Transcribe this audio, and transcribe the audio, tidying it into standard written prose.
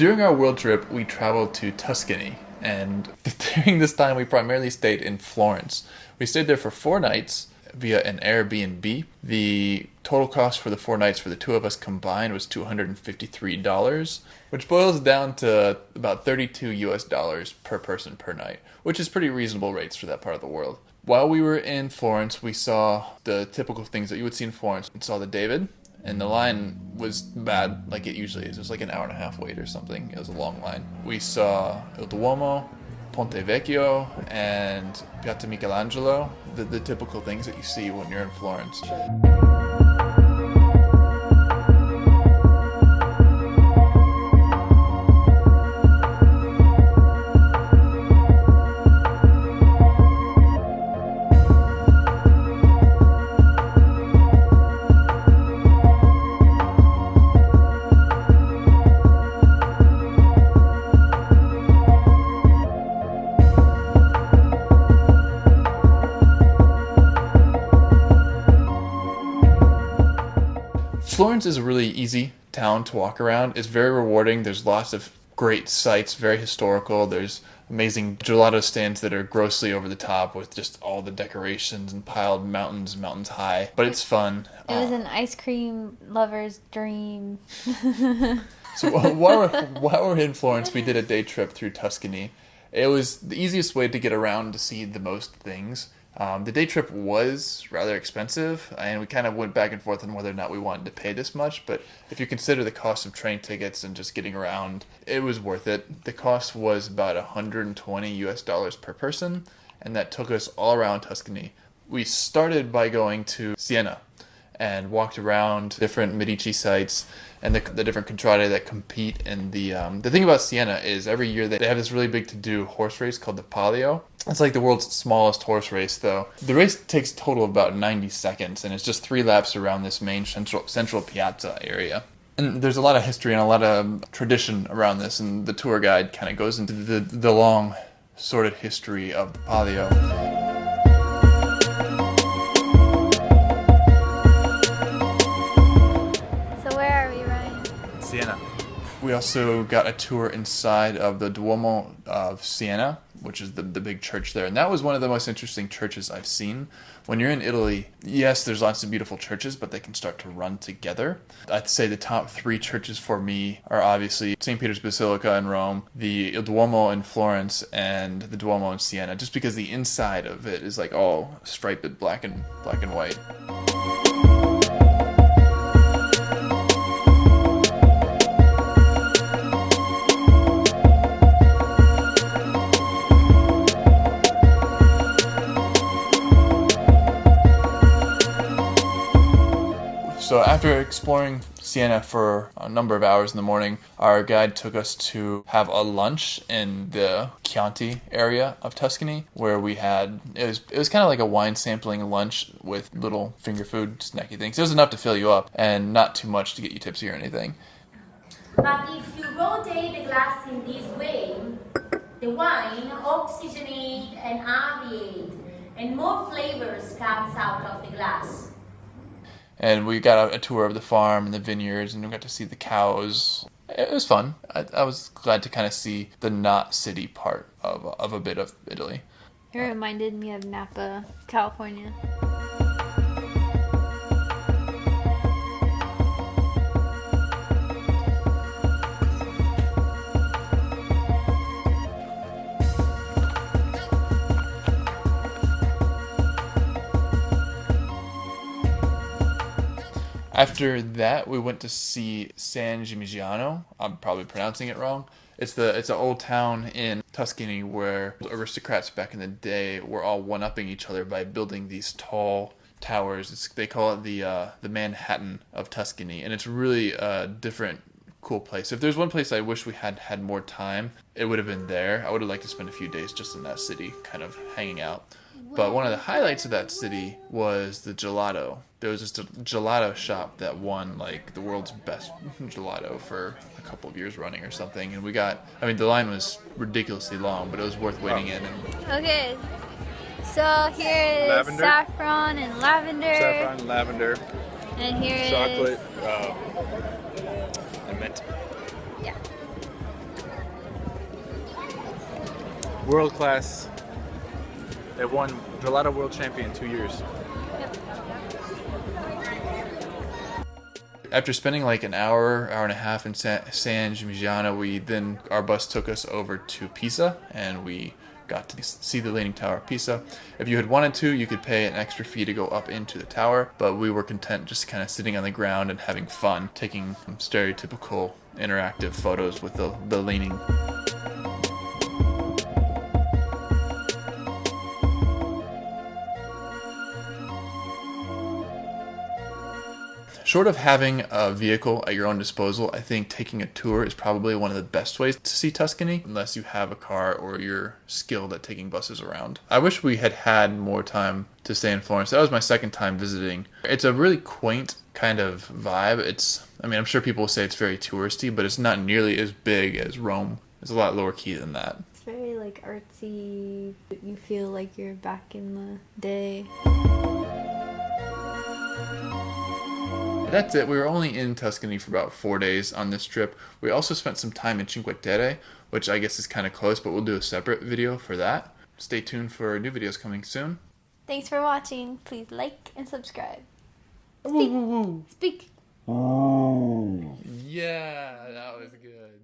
During our world trip, we traveled to Tuscany, and during this time, we primarily stayed in Florence. We stayed there for 4 nights via an Airbnb. The total cost for the 4 nights for the two of us combined was $253, which boils down to about $32 per person per night, which is pretty reasonable rates for that part of the world. While we were in Florence, we saw the typical things that you would see in Florence. We saw the David, and the line was bad like it usually is. It was like an hour and a half wait or something. It was a long line. We saw Il Duomo, Ponte Vecchio, and Piazza Michelangelo, the typical things that you see when you're in Florence. Florence is a really easy town to walk around. It's very rewarding. There's lots of great sights, very historical. There's amazing gelato stands that are grossly over the top with just all the decorations and piled mountains high. But it's fun. It was an ice cream lover's dream. So while we're in Florence, we did a day trip through Tuscany. It was the easiest way to get around to see the most things. The day trip was rather expensive, and we kind of went back and forth on whether or not we wanted to pay this much, but if you consider the cost of train tickets and just getting around, it was worth it. The cost was about $120 per person, and that took us all around Tuscany. We started by going to Siena and walked around different Medici sites and the different contrade that compete in the thing about Siena is every year they have this really big to-do horse race called the Palio. It's like the world's smallest horse race, though. The race takes a total of about 90 seconds, and it's just 3 laps around this main central piazza area. And there's a lot of history and a lot of tradition around this, and the tour guide kind of goes into the long, sordid history of the Palio. Siena. We also got a tour inside of the Duomo of Siena, which is the big church there. And that was one of the most interesting churches I've seen. When you're in Italy, yes, there's lots of beautiful churches, but they can start to run together. I'd say the top 3 churches for me are obviously St. Peter's Basilica in Rome, the Il Duomo in Florence, and the Duomo in Siena, just because the inside of it is like all striped black and white. So after exploring Siena for a number of hours in the morning, our guide took us to have a lunch in the Chianti area of Tuscany, where we had, it was kind of like a wine sampling lunch with little finger food, snacky things. It was enough to fill you up and not too much to get you tipsy or anything. But if you rotate the glass in this way, the wine oxygenates and aerates, and more flavors comes out of the glass. And we got a tour of the farm and the vineyards, and we got to see the cows. It was fun. I was glad to kind of see the not city part of a bit of Italy. It reminded me of Napa, California. After that, we went to see San Gimignano. I'm probably pronouncing it wrong. It's an old town in Tuscany where aristocrats back in the day were all one-upping each other by building these tall towers. They call it the Manhattan of Tuscany, and it's really a different, cool place. If there's one place I wish we had more time, it would have been there. I would have liked to spend a few days just in that city, kind of hanging out. But one of the highlights of that city was the gelato. There was just a gelato shop that won like the world's best gelato for a couple of years running or something. And the line was ridiculously long, but it was worth waiting in. Okay, so here is Lavender. saffron and lavender. Saffron and lavender. And here is chocolate and mint. Yeah. World class. They won Gelato World Champion 2 years. After spending like an hour and a half in San Gimignano, our bus took us over to Pisa, and we got to see the Leaning Tower of Pisa. If you had wanted to, you could pay an extra fee to go up into the tower, but we were content just kind of sitting on the ground and having fun, taking stereotypical interactive photos with the Leaning. Short of having a vehicle at your own disposal, I think taking a tour is probably one of the best ways to see Tuscany, unless you have a car or you're skilled at taking buses around. I wish we had had more time to stay in Florence. That was my second time visiting. It's a really quaint kind of vibe. I'm sure people will say it's very touristy, but it's not nearly as big as Rome. It's a lot lower key than that. It's very like artsy. You feel like you're back in the day. That's it. We were only in Tuscany for about 4 days on this trip. We also spent some time in Cinque Terre, which I guess is kind of close, but we'll do a separate video for that. Stay tuned for new videos coming soon. Thanks for watching. Please like and subscribe. Speak. Speak. Yeah, that was good.